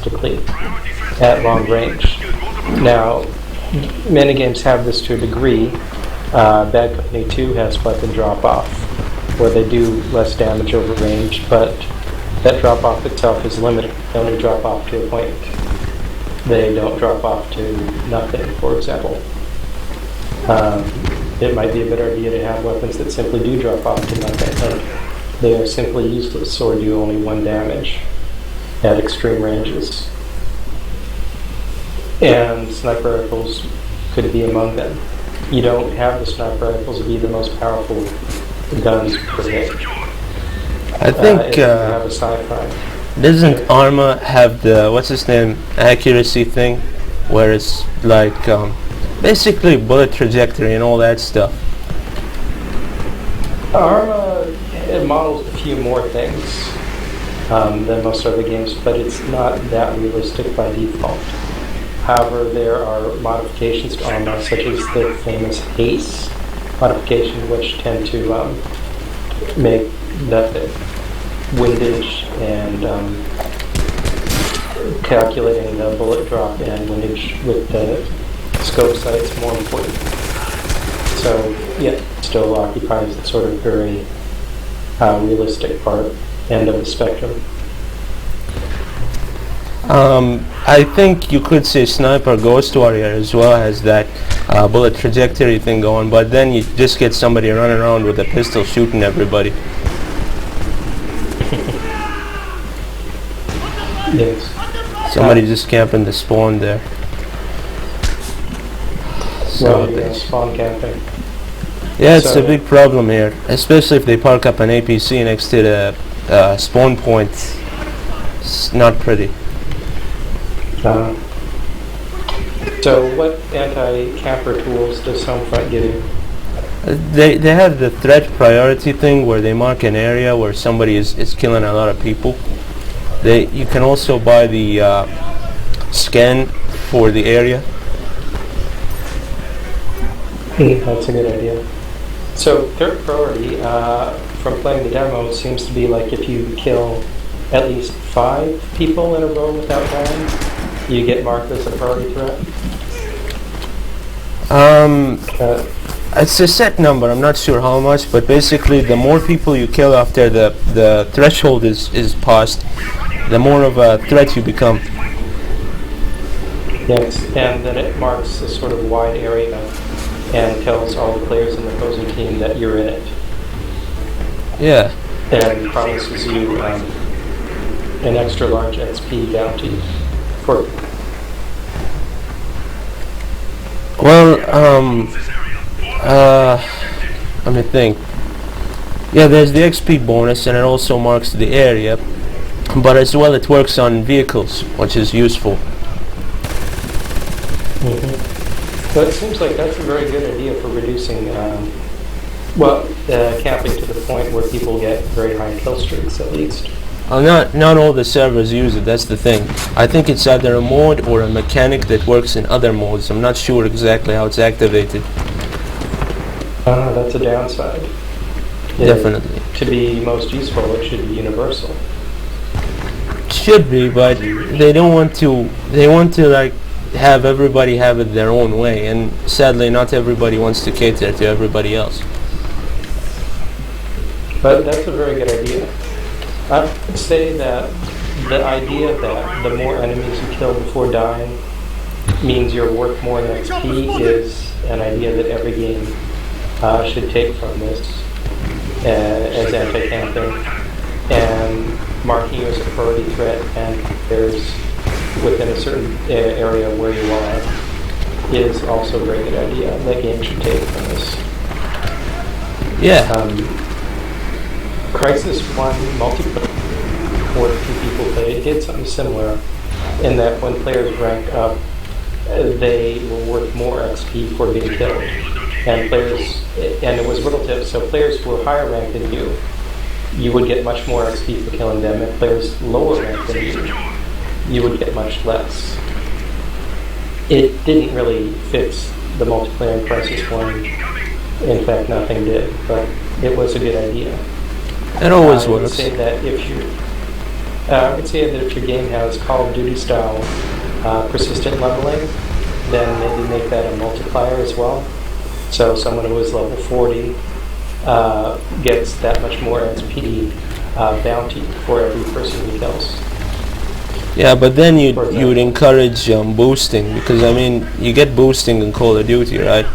realistically at long range. Now, many games have this to a degree. Bad Company 2 has weapon drop-off, where they do less damage over range, but that drop-off itself is limited. They only drop off to a point. They don't drop off to nothing, for example. It might be a better idea to have weapons that simply do drop off to nothing, and they are simply useless or do only 1 damage at extreme ranges. And sniper rifles could be among them. You don't have the sniper rifles be the most powerful guns per hit. I think if you have a sci-fi. Doesn't Arma have the accuracy thing, where it's like basically bullet trajectory and all that stuff? Arma models a few more things than most other games, but it's not that realistic by default. However, there are modifications to Arma, such as the famous Haste modification, which tend to make the windage and calculating the bullet drop and windage with the scope sights more important. So, yeah, it still occupies the sort of very realistic end of the spectrum. I think you could say Sniper Ghost Warrior as well has that bullet trajectory thing going, but then you just get somebody running around with a pistol shooting everybody. Yes. Somebody just camping the spawn there. So spawn camping. Yeah, it's a big problem here, especially if they park up an APC next to the spawn point. It's not pretty. So what anti-camper tools does Homefront give you? They have the threat priority thing where they mark an area where somebody is killing a lot of people. You can also buy the scan for the area. That's a good idea. So third priority, from playing the demo, seems to be like if you kill at least 5 people in a row without dying, you get marked as a priority threat. It's a set number, I'm not sure how much, but basically the more people you kill after the threshold is passed, the more of a threat you become. Yes, and then it marks a sort of wide area and tells all the players in the opposing team that you're in it. Yeah. And promises you an extra large XP bounty for. Well, let me think. Yeah, there's the XP bonus, and it also marks the area, but as well it works on vehicles, which is useful. So it seems like that's a very good idea for reducing, camping to the point where people get very high kill streaks, at least. Not all the servers use it, that's the thing. I think it's either a mode or a mechanic that works in other modes. I'm not sure exactly how it's activated. That's a downside. Definitely. To be most useful, it should be universal. Should be, but they don't want to. They want to like have everybody have it their own way, and sadly, not everybody wants to cater to everybody else. But that's a very good idea. I would say that the idea that the more enemies you kill before dying means you're worth more in XP is an idea that every game should take from this as anti-camping, and marking you as a priority threat and there's within a certain area where you are is also a very good idea. That game should take from this. Yeah. Crisis 1 multiplayer, where 2 people played, did something similar in that when players rank up, they were worth more XP for being killed. And it was relative, so players who were higher ranked than you would get much more XP for killing them, and players lower ranked than you would get much less. It didn't really fix the multiplayer in Crisis 1. In fact, nothing did, but it was a good idea. It always works. I would works. say that I would say that if your game has Call of Duty style persistent leveling, then maybe make that a multiplier as well. So someone who is level 40 gets that much more XP bounty for every person he kills. Yeah, but then you would encourage boosting, because I mean you get boosting in Call of Duty, right?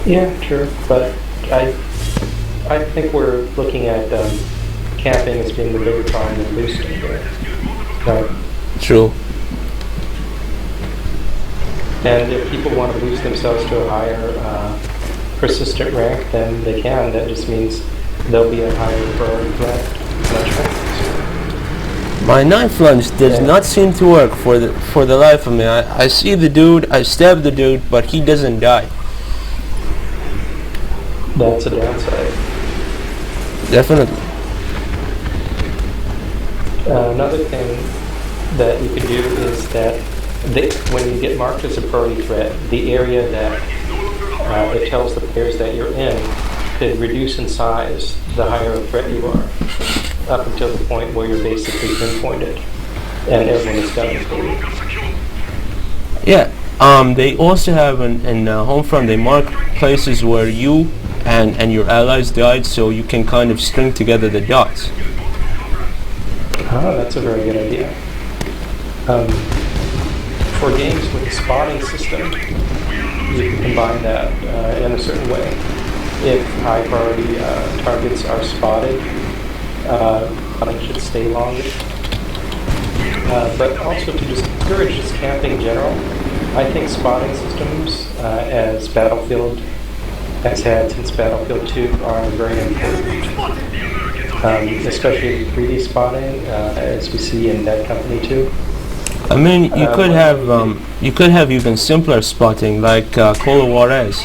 Yeah, true. But I think we're looking at camping as being the bigger problem than boosting. Right. True. And if people want to boost themselves to a higher persistent rank, then they can. That just means they'll be a higher priority threat much faster. My knife lunge does not seem to work for the life of me. I see the dude, I stab the dude, but he doesn't die. That's a downside. Definitely. Another thing that you could do is that when you get marked as a priority threat, the area that it tells the players that you're in could reduce in size the higher a threat you are, up until the point where you're basically pinpointed and everyone is done for you. Yeah. They also have in Homefront, they mark places where you and your allies died, so you can kind of string together the dots. Oh, that's a very good idea. For games with a spotting system, you can combine that in a certain way. If high priority targets are spotted, it should stay longer. But also to discourage just camping in general, I think spotting systems, as Battlefield has had since Battlefield 2, are very important. Especially 3D spotting, as we see in Dead Company 2. I mean, you could have even simpler spotting, like Call of Juarez,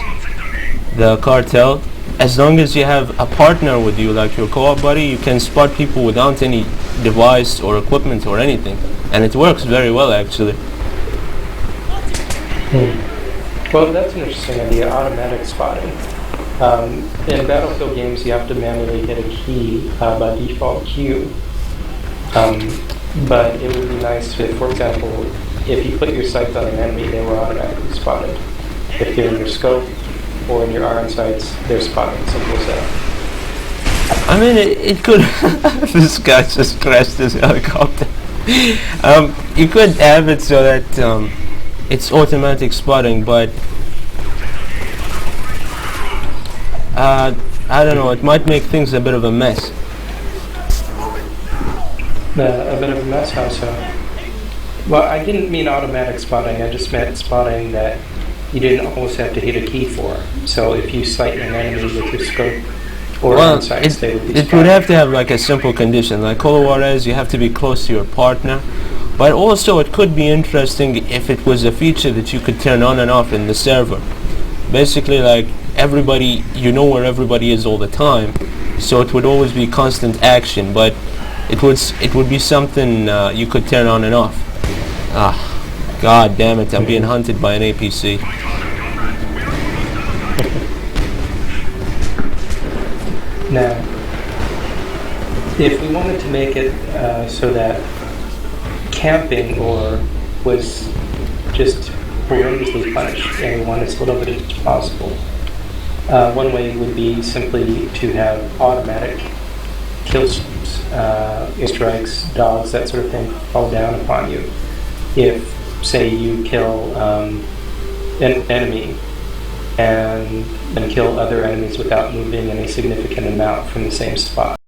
the cartel. As long as you have a partner with you, like your co-op buddy, you can spot people without any device or equipment or anything, and it works very well actually. Well, that's an interesting idea, automatic spotting. In Battlefield games, you have to manually hit a key by default Q. But it would be nice if, for example, if you put your sights on an enemy, they were automatically spotted. If they're in your scope or in your iron sights, they're spotted. Simple as that. I mean, it could. This guy just crashed his helicopter. You could have it so that it's automatic spotting, but I don't know. It might make things a bit of a mess. A bit of a mess, how so? Well, I didn't mean automatic spotting, I just meant spotting that you didn't always have to hit a key for. So if you sight an enemy with your scope or sights, they would be spotted. It would have to have like a simple condition. Like Call of Juarez, you have to be close to your partner. But also it could be interesting if it was a feature that you could turn on and off in the server. Basically, like everybody, you know where everybody is all the time, so it would always be constant action, but it would be something you could turn on and off. Ah, god damn it, I'm being hunted by an APC. Now, if we wanted to make it so that camping was just horrendously punished and we want as little of it as possible, one way would be simply to have automatic kill streaks, airstrikes, dogs, that sort of thing fall down upon you. If, say, you kill an enemy and then kill other enemies without moving any significant amount from the same spot.